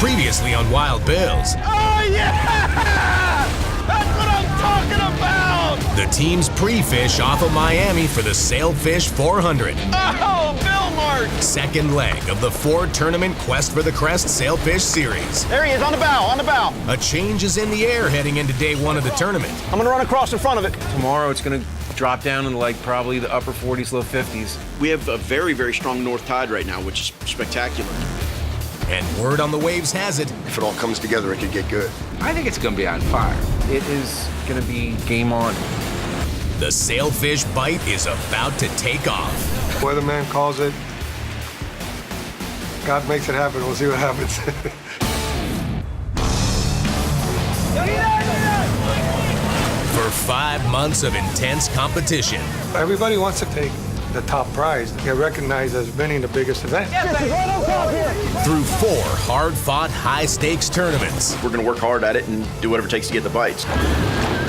Previously on Wild Bills. Oh, yeah! That's what I'm talking about! The teams pre-fish off of Miami for the Sailfish 400. Oh, Bill Mark! Second leg of the 4-tournament Quest for the Crest Sailfish Series. There he is, on the bow, on the bow. A change is in the air heading into day one of the tournament. I'm gonna run across in front of it. Tomorrow it's gonna drop down in like probably the upper 40s, low 50s. We have a very, very strong north tide right now, which is spectacular. And word on the waves has it, if it all comes together, it could get good. I think it's gonna be on fire. It is gonna be game on. the Sailfish bite is about to take off. Weatherman calls it. God makes it happen. We'll see what happens. For 5 months of intense competition. Everybody wants to take the top prize, get recognized as winning the biggest event. Through 4 hard-fought, high-stakes tournaments. We're going to work hard at it and do whatever it takes to get the bites.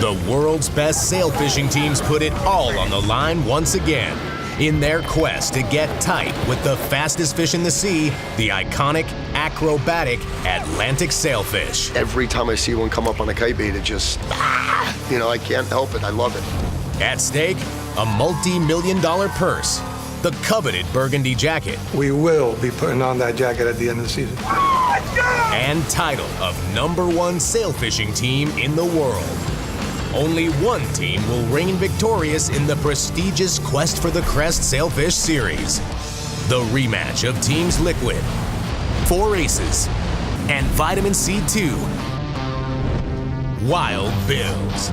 The world's best sail fishing teams put it all on the line once again in their quest to get tight with the fastest fish in the sea, the iconic, acrobatic Atlantic sailfish. Every time I see one come up on a kite bait, it just, I can't help it. I love it. At stake, a multi-million-dollar purse, the coveted burgundy jacket. We will be putting on that jacket at the end of the season. And title of #1 sail fishing team in the world. Only one team will reign victorious in the prestigious Quest for the Crest Sailfish Series. The rematch of Teams Liquid, 4 Aces, and Vitamin C2. Wild Bills.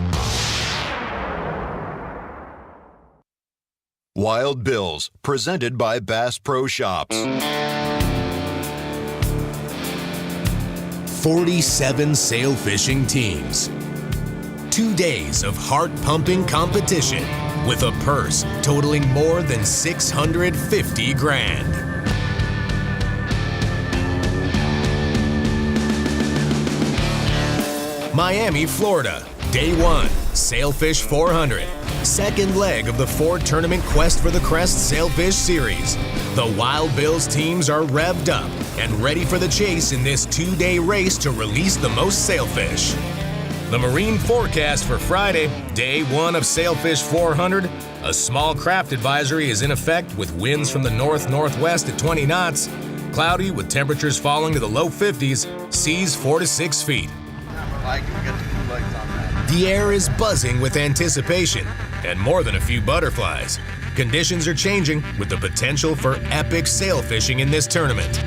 Wild Bills, presented by Bass Pro Shops. 47 sail fishing teams. 2 days of heart-pumping competition with a purse totaling more than $650 grand. Miami, Florida, Day 1, Sailfish 400. Second leg of the 4-tournament Quest for the Crest Sailfish Series. The Wild Bills teams are revved up and ready for the chase in this 2-day race to release the most sailfish. The marine forecast for Friday, Day 1 of Sailfish 400, a small craft advisory is in effect with winds from the north-northwest at 20 knots, cloudy with temperatures falling to the low 50s, seas 4 to 6 feet. The air is buzzing with anticipation and more than a few butterflies. Conditions are changing with the potential for epic sail fishing in this tournament.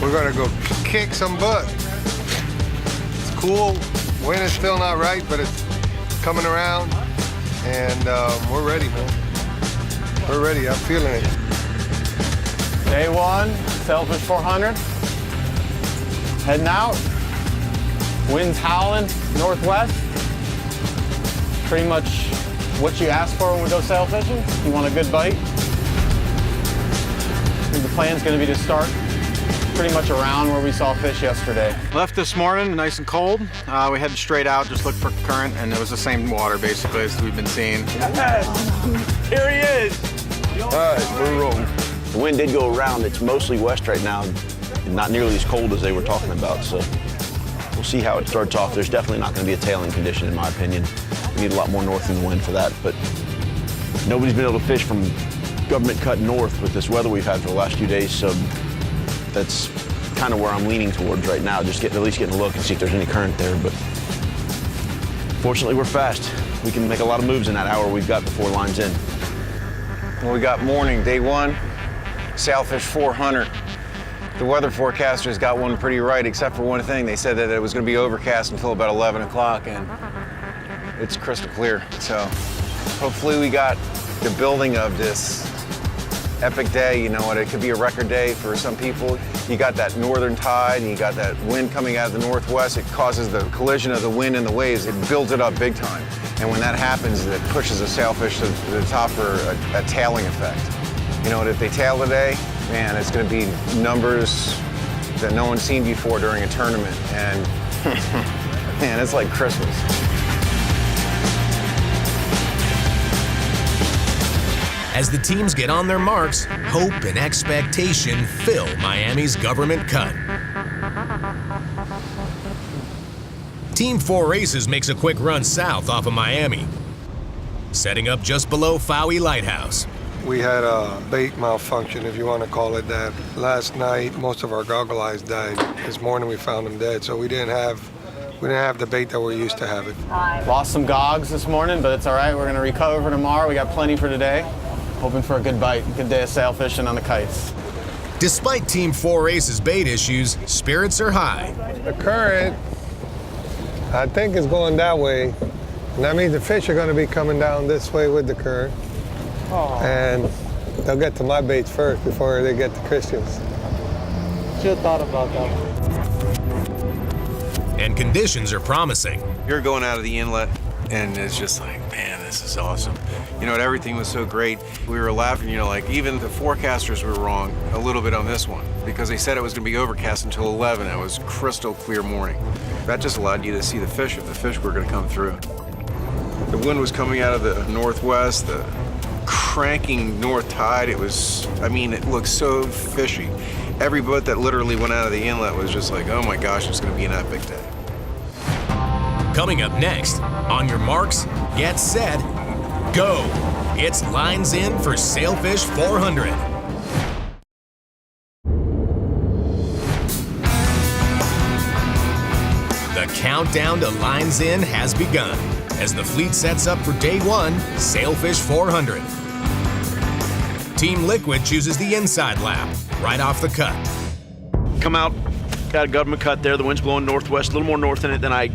We're gonna go kick some butt. It's cool. Wind is still not right, but it's coming around, and we're ready, man. We're ready. I'm feeling it. Day 1, Sailfish 400. Heading out. Wind's howling, northwest. Pretty much what you ask for when we go sail fishing. You want a good bite. The plan's gonna be to start pretty much around where we saw fish yesterday. Left this morning, nice and cold. We headed straight out, just looked for current, and it was the same water basically as we've been seeing. Here he is. All right, we're rolling. The wind did go around. It's mostly west right now, and not nearly as cold as they were talking about, so we'll see how it starts off. There's definitely not going to be a tailing condition, in my opinion. We need a lot more north in the wind for that, but nobody's been able to fish from government cut north with this weather we've had for the last few days, so that's kind of where I'm leaning towards right now, just at least getting a look and see if there's any current there. But fortunately, we're fast. We can make a lot of moves in that hour we've got before line's in. Well, we got morning, Day 1, Sailfish 400. The weather forecasters got one pretty right, except for one thing. They said that it was going to be overcast until about 11 o'clock, and it's crystal clear. So hopefully we got the building of this epic day. You know what, it could be a record day for some people. You got that northern tide and you got that wind coming out of the northwest. It causes the collision of the wind and the waves. It builds it up big time. And when that happens, it pushes the sailfish to the top for a tailing effect. You know what, if they tail today, man, it's gonna be numbers that no one's seen before during a tournament. And man, it's like Christmas. As the teams get on their marks, hope and expectation fill Miami's government cut. Team 4 Aces makes a quick run south off of Miami, setting up just below Fowey Lighthouse. We had a bait malfunction, if you want to call it that. Last night, most of our goggle eyes died. This morning, we found them dead, so we didn't have the bait that we're used to having. Lost some gogs this morning, but it's all right. We're going to recover tomorrow. We got plenty for today. Hoping for a good bite, good day of sail fishing on the kites. Despite Team 4 Aces bait issues, spirits are high. The current, I think, is going that way. And that means the fish are going to be coming down this way with the current. And they'll get to my baits first before they get to Christian's. Should have thought about that. And conditions are promising. You're going out of the inlet, and it's just like, man, this is awesome. You know, everything was so great. We were laughing, you know, like even the forecasters were wrong a little bit on this one because they said it was going to be overcast until 11. It was crystal clear morning. That just allowed you to see the fish if the fish were going to come through. The wind was coming out of the northwest, the cranking north tide. It was, I mean, it looked so fishy. Every boat that literally went out of the inlet was just like, oh my gosh, it's going to be an epic day. Coming up next, on your marks, get set, go. It's lines in for Sailfish 400. The countdown to lines in has begun as the fleet sets up for day one, Sailfish 400. Team Liquid chooses the inside lap, right off the cut. Come out, got a government cut there. The wind's blowing northwest, a little more north in it than I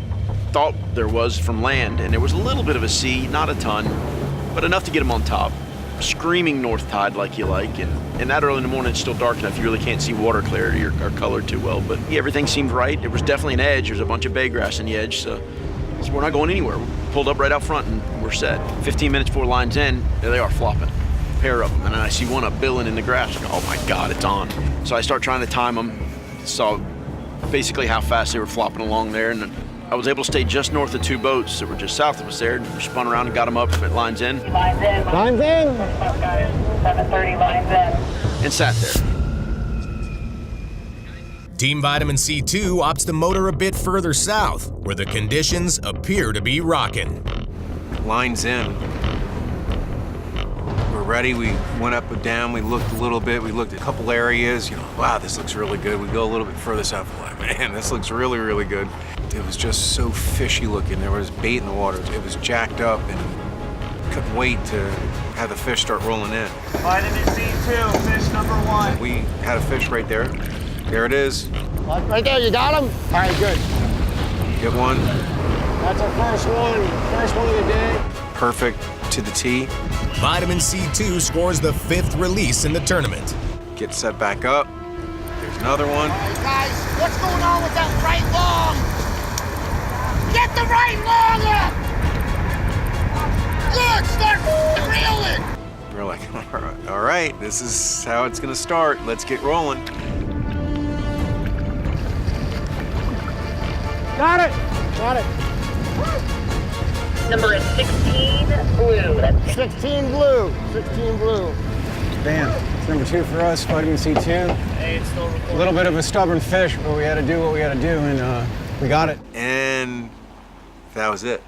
thought there was from land. And there was a little bit of a sea, not a ton, but enough to get them on top. Screaming north tide like you like. And that early in the morning, it's still dark enough. You really can't see water clarity or color too well. But yeah, everything seemed right. There was definitely an edge. There's a bunch of bay grass in the edge. So we're not going anywhere. We pulled up right out front and we're set. 15 minutes before lines in, there they are flopping. Pair of them, and then I see one up billing in the grass. I go, oh my God, it's on. So I start trying to time them, saw basically how fast they were flopping along there, and I was able to stay just north of two boats that were just south of us there. We spun around and got them up at lines in. Lines in. Lines in. 7:30 lines in. And sat there. Team Vitamin C2 opts to motor a bit further south, where the conditions appear to be rocking. Lines in. We're ready. We went up and down. We looked a little bit. We looked at a couple areas. You know, wow, this looks really good. We go a little bit further south. Like, man, this looks really, really good. It was just so fishy looking. There was bait in the water. It was jacked up, and couldn't wait to have the fish start rolling in. Vitamin C2, fish number one. We had a fish right there. There it is. Right there, you got him? All right, good. Get one. That's our first one of the day. Perfect to the tee. Vitamin C2 scores the 5th release in the tournament. Get set back up. There's another one. All right, guys, what's going on with that right long? Get the right long up! Good, start reeling! We're like, all right, this is how it's gonna start. Let's get rolling. Got it. Number is 16 blue. That's 16 blue. 16 blue. Bam. It's number 2 for us, vitamin C2. Hey, it's still recording. A little bit of a stubborn fish, but we had to do what we had to do, and we got it. And that was it.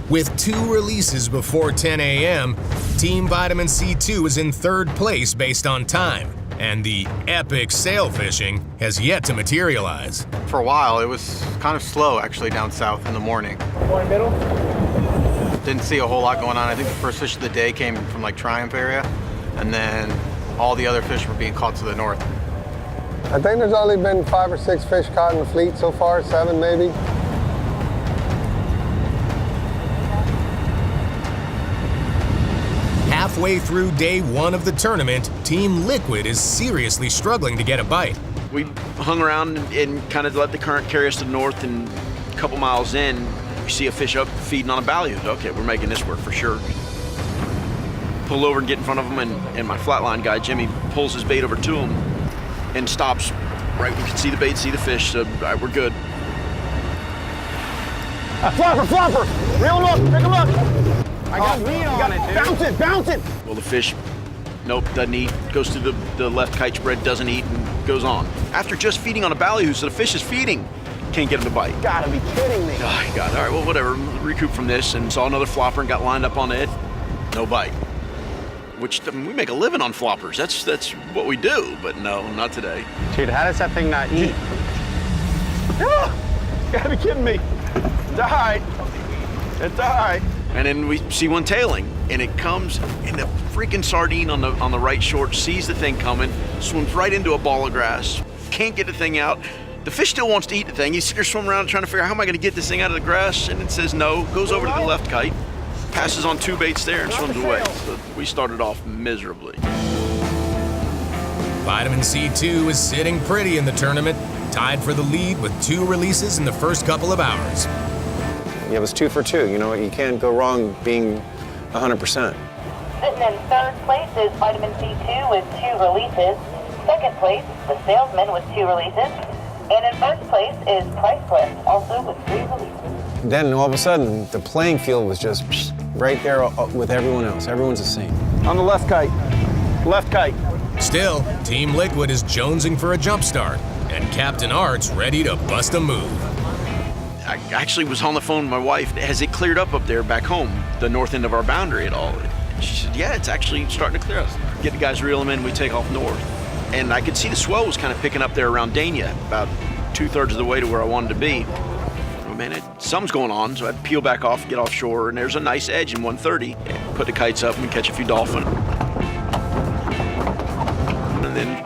With 2 releases before 10 a.m., Team Vitamin C2 is in 3rd place based on time, and the epic sail fishing has yet to materialize. For a while, it was kind of slow actually down south in the morning. Morning middle. Didn't see a whole lot going on. I think the first fish of the day came from like Triumph area, and then all the other fish were being caught to the north. I think there's only been 5 or 6 fish caught in the fleet so far, 7 maybe. Halfway through day 1 of the tournament, Team Liquid is seriously struggling to get a bite. We hung around and kind of let the current carry us to the north, and a couple miles in, we see a fish up feeding on a ballyhoo. Okay, we're making this work for sure. Pull over and get in front of him, and my flatline guy, Jimmy, pulls his bait over to him and stops right. We can see the bait, see the fish, so all right, we're good. Flopper! Reel him up, pick him up. I got lead on it, dude. Bounce it, bounce it! Well, the fish, nope, doesn't eat. Goes through the left kite spread, doesn't eat, and goes on. After just feeding on a ballyhoo, so the fish is feeding, can't get him to bite. Gotta be kidding me. Oh, God. All right, well, whatever. Recoup from this and saw another flopper and got lined up on it. No bite. Which, I mean, we make a living on floppers. That's what we do, but no, not today. Dude, how does that thing not eat? Gotta be kidding me. It's all right. It's all right. And then we see one tailing, and it comes, and the freaking sardine on the right short sees the thing coming, swims right into a ball of grass, can't get the thing out. The fish still wants to eat the thing. He's sitting there swimming around trying to figure out how am I going to get this thing out of the grass, and it says no, goes over to the left kite, passes on 2 baits there, and swims away. So we started off miserably. Vitamin C2 is sitting pretty in the tournament, tied for the lead with 2 releases in the first couple of hours. Yeah, it was 2 for 2. You know, you can't go wrong being 100%. Sitting in third place is Vitamin C2 with 2 releases. Second place, the Salesman with 2 releases. And in first place is Priceless, also with 3 releases. Then all of a sudden, the playing field was just right there with everyone else. Everyone's the same. On the left kite. Left kite. Still, Team Liquid is jonesing for a jump start, and Captain Art's ready to bust a move. I actually was on the phone with my wife. Has it cleared up there back home, the north end of our boundary at all? And she said, yeah, it's actually starting to clear up. Get the guys, reel them in, we take off north. And I could see the swell was kind of picking up there around Dania, about 2/3 of the way to where I wanted to be. Oh man, something's going on, so I had to peel back off, get offshore, and there's a nice edge in 130. Put the kites up and catch a few dolphin. And then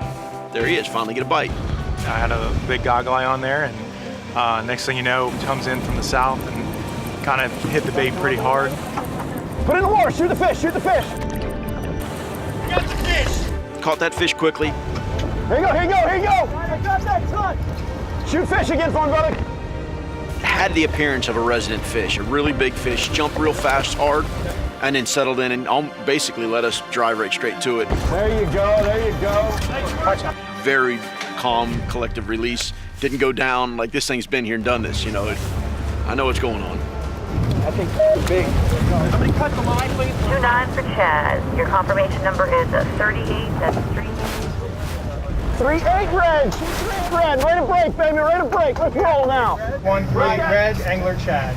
there he is, finally get a bite. I had a big goggle eye on there, and next thing you know, it comes in from the south and kind of hit the bait pretty hard. Put it in the water, shoot the fish, shoot the fish. Got the fish. Caught that fish quickly. Here you go, here you go, here you go. I got that ton. Shoot fish again for him, brother. Had the appearance of a resident fish, a really big fish, jumped real fast, hard, and then settled in and basically let us drive right straight to it. There you go, there you go. Very calm, collective release. Didn't go down like this thing's been here and done this, you know. I know what's going on. I think it's big. Somebody cut the line, please. 29 for Chaz. Your confirmation number is 38. That's 3. 3-8 red. Red, ready to break, baby, ready to break. Let's roll now. 1 great red, Angler Chad.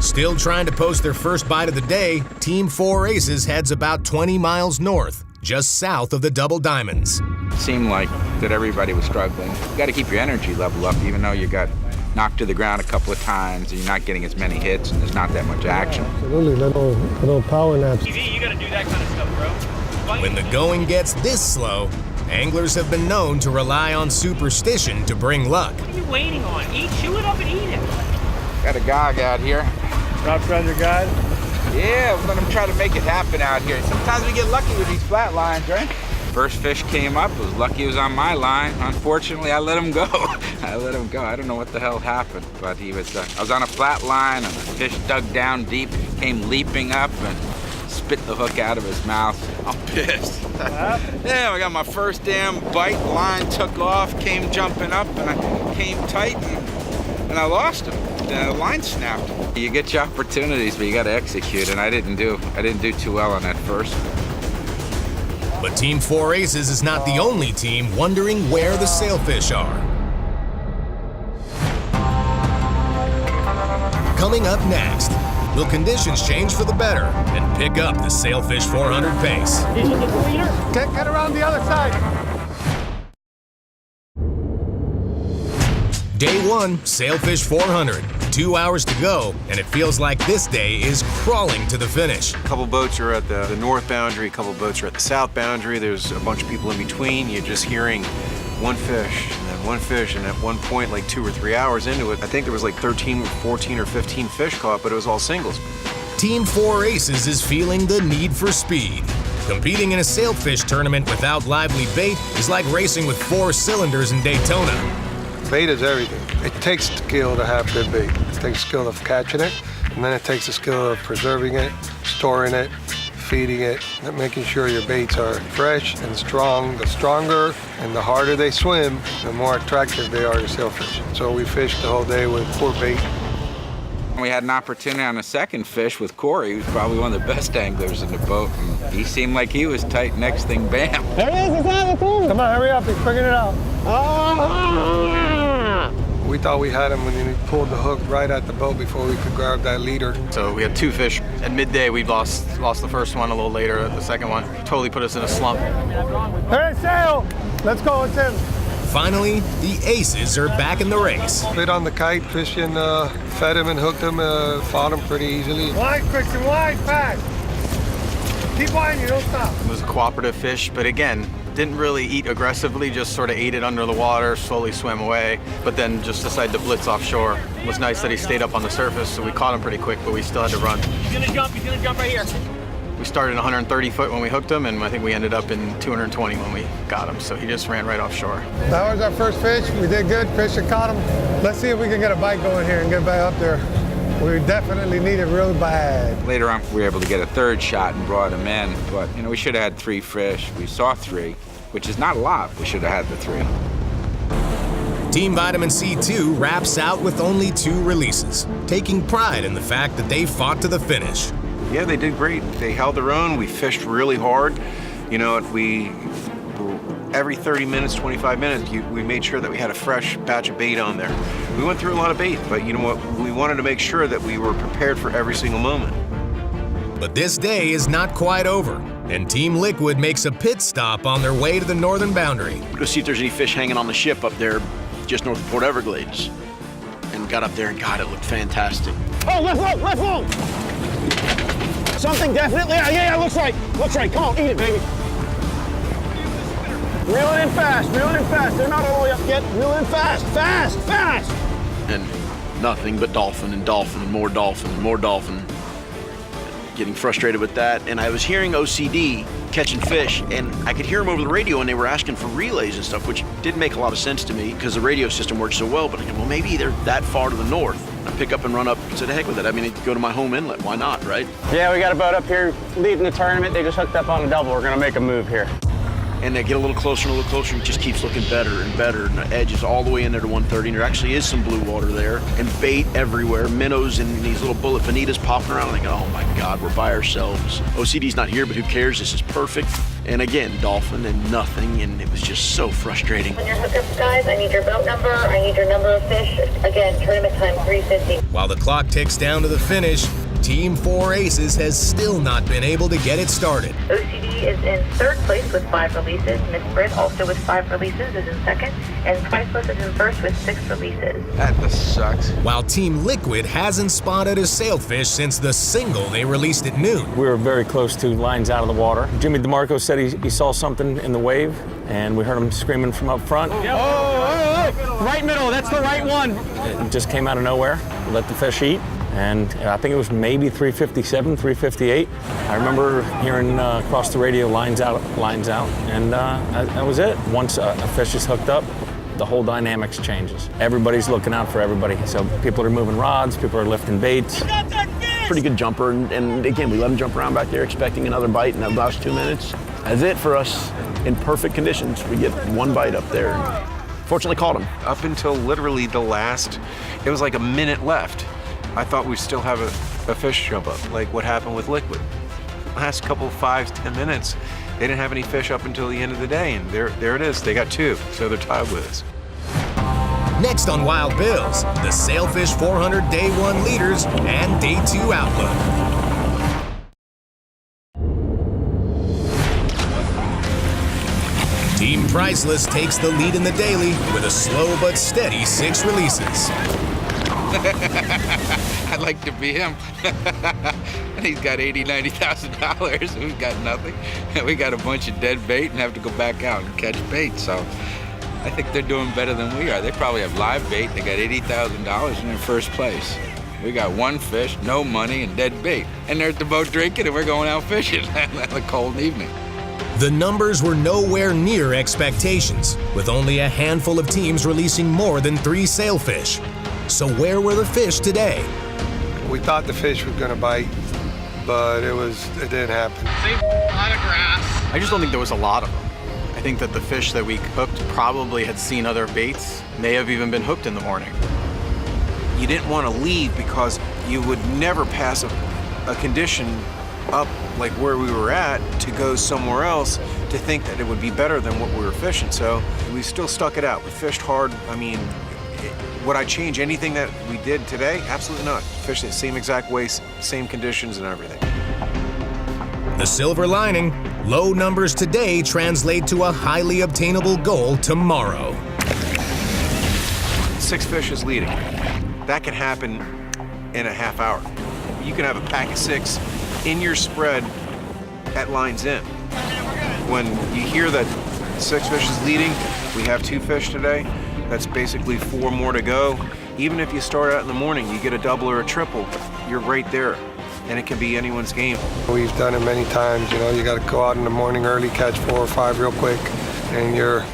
Still trying to post their first bite of the day, Team 4 Aces heads about 20 miles north, just south of the Double Diamonds. It seemed like that everybody was struggling. You got to keep your energy level up, even though you got knocked to the ground a couple of times and you're not getting as many hits and there's not that much action. Absolutely, little power naps. TV, you gotta do that kind of stuff, bro. When the going gets this slow, anglers have been known to rely on superstition to bring luck. What are you waiting on? Chew it up and eat it. Got a gog out here. Rob Treasure Guide. Yeah, we're gonna try to make it happen out here. Sometimes we get lucky with these flat lines, right? First fish came up, was lucky it was on my line. Unfortunately, I let him go. I let him go. I don't know what the hell happened, but he was. I was on a flat line, and the fish dug down deep, came leaping up, and spit the hook out of his mouth. I'm pissed. Yeah, I got my first damn bite. Line took off, came jumping up, and I came tight, and I lost him. The line snapped. You get your opportunities, but you got to execute, and I didn't do too well on that first. But Team 4 Aces is not the only team wondering where the sailfish are. Coming up next, will conditions change for the better and pick up the Sailfish 400 pace? Get around the other side. Day 1, Sailfish 400. 2 hours to go, and it feels like this day is crawling to the finish. A couple boats are at the north boundary, a couple boats are at the south boundary. There's a bunch of people in between. You're just hearing one fish, and then one fish, and at one point, like 2 or 3 hours into it, I think there was like 13, 14, or 15 fish caught, but it was all singles. Team 4 Aces is feeling the need for speed. Competing in a sailfish tournament without lively bait is like racing with 4 cylinders in Daytona. Bait is everything. It takes skill to have good bait. It takes skill of catching it, and then it takes the skill of preserving it, storing it, feeding it, and making sure your baits are fresh and strong. The stronger and the harder they swim, the more attractive they are to sailfish. So we fished the whole day with poor bait. We had an opportunity on the second fish with Corey, who's probably one of the best anglers in the boat. And he seemed like he was tight. Next thing, bam. There he is, he's on it too. Come on, hurry up, he's figuring it out. We thought we had him when he pulled the hook right at the boat before we could grab that leader. So we had 2 fish. At midday, we lost the first one, a little later the second one. Totally put us in a slump. Hey, sail! Let's go, it's in. Finally, the aces are back in the race. Bit on the kite, fishing, fed him and hooked him, fought him pretty easily. Wide, Christian, wide, fast. Keep winding, don't stop. It was a cooperative fish, but again, didn't really eat aggressively, just sort of ate it under the water, slowly swam away, but then just decided to blitz offshore. It was nice that he stayed up on the surface, so we caught him pretty quick, but we still had to run. He's gonna jump right here. We started 130 foot when we hooked him, and I think we ended up in 220 when we got him, so he just ran right offshore. That was our first fish. We did good, fish and caught him. Let's see if we can get a bite going here and get back up there. We definitely need it real bad. Later on, we were able to get a third shot and brought him in, but we should have had 3 fish. We saw 3, which is not a lot. We should have had the 3. Team Vitamin C2 wraps out with only 2 releases, taking pride in the fact that they fought to the finish. Yeah, they did great. They held their own. We fished really hard. Every 30 minutes, 25 minutes, we made sure that we had a fresh batch of bait on there. We went through a lot of bait, but you know what? We wanted to make sure that we were prepared for every single moment. But this day is not quite over, and Team Liquid makes a pit stop on their way to the northern boundary. Go see if there's any fish hanging on the ship up there just north of Port Everglades. And got up there and God, it looked fantastic. Oh, left roll! Something definitely, yeah, looks right. Come on, eat it, baby. Reeling in fast. They're not all the way up yet. Reeling in fast. And nothing but dolphin and more dolphin and more dolphin. Getting frustrated with that. And I was hearing OCD catching fish, and I could hear them over the radio, and they were asking for relays and stuff, which didn't make a lot of sense to me because the radio system works so well. But I go, well, maybe they're that far to the north. I pick up and run up and say, the heck with it. I mean, go to my home inlet. Why not, right? Yeah, we got a boat up here leading the tournament. They just hooked up on a double. We're gonna make a move here. And they get a little closer and it just keeps looking better and better. And the edge is all the way in there to 130. And there actually is some blue water there and bait everywhere. Minnows and these little bullet bonitas popping around. I go, oh my God, we're by ourselves. OCD's not here, but who cares? This is perfect. And again, dolphin and nothing. And it was just so frustrating. On your hookups, guys, I need your boat number. I need your number of fish. Again, tournament time 3:50. While the clock ticks down to the finish, Team 4 Aces has still not been able to get it started. OCD is in 3rd place with 5 releases. Miss Britt also with 5 releases is in 2nd. And Priceless is in 1st with 6 releases. That just sucks. While Team Liquid hasn't spotted a sailfish since the single they released at noon. We were very close to lines out of the water. Jimmy DeMarco said he saw something in the wave, and we heard him screaming from up front. Oh. Right middle, that's the right one. It just came out of nowhere. We let the fish eat. And I think it was maybe 357, 358. I remember hearing across the radio, lines out, and that was it. Once a fish is hooked up, the whole dynamics changes. Everybody's looking out for everybody. So people are moving rods, people are lifting baits. Pretty good jumper, and again, we let him jump around back there, expecting another bite in the last 2 minutes. That's it for us. In perfect conditions, we get 1 bite up there. Fortunately, caught him. Up until literally it was like a minute left. I thought we'd still have a fish jump up, like what happened with Liquid. Last couple 5-10 minutes, they didn't have any fish up until the end of the day, and there it is. They got 2, so they're tied with us. Next on Wild Bills, the Sailfish 400 Day 1 leaders and Day 2 outlook. Team Priceless takes the lead in the daily with a slow but steady 6 releases. I'd like to be him. And he's got $80,000, $90,000. We've got nothing. We got a bunch of dead bait and have to go back out and catch bait. So I think they're doing better than we are. They probably have live bait. They got $80,000 in their first place. We got 1 fish, no money, and dead bait. And they're at the boat drinking, and we're going out fishing on a cold evening. The numbers were nowhere near expectations, with only a handful of teams releasing more than 3 sailfish. So where were the fish today? We thought the fish was gonna bite, but it didn't happen. A lot of grass. I just don't think there was a lot of them. I think that the fish that we hooked probably had seen other baits, may have even been hooked in the morning. You didn't want to leave because you would never pass a condition up like where we were at to go somewhere else to think that it would be better than what we were fishing. So we still stuck it out. We fished hard. I mean, would I change anything that we did today? Absolutely not. Fished the same exact way, same conditions and everything. The silver lining, low numbers today translate to a highly obtainable goal tomorrow. 6 fish is leading. That can happen in a half hour. You can have a pack of 6 in your spread at lines in. When you hear that 6 fish is leading, we have 2 fish today, that's basically 4 more to go. Even if you start out in the morning, you get a double or a triple, you're right there, and it can be anyone's game. We've done it many times, you know, you got to go out in the morning early, catch 4 or 5 real quick, and you're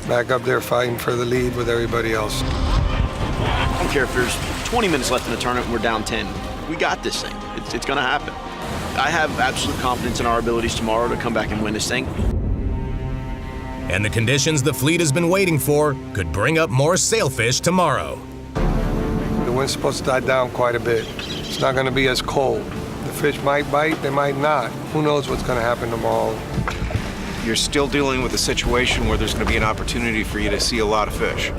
back up there fighting for the lead with everybody else. I don't care if there's 20 minutes left in the tournament and we're down 10. We got this thing. It's going to happen. I have absolute confidence in our abilities tomorrow to come back and win this thing. And the conditions the fleet has been waiting for could bring up more sailfish tomorrow. The wind's supposed to die down quite a bit. It's not going to be as cold. The fish might bite, they might not. Who knows what's going to happen tomorrow. You're still dealing with a situation where there's going to be an opportunity for you to see a lot of fish.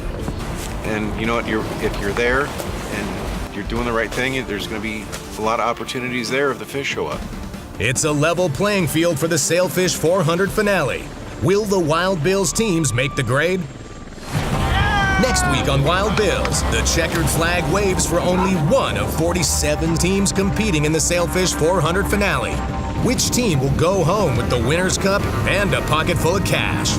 And you know what, if you're there and you're doing the right thing, there's going to be a lot of opportunities there if the fish show up. It's a level playing field for the Sailfish 400 finale. Will the Wild Bills teams make the grade? Next week on Wild Bills, the checkered flag waves for only one of 47 teams competing in the Sailfish 400 finale. Which team will go home with the winner's cup and a pocket full of cash?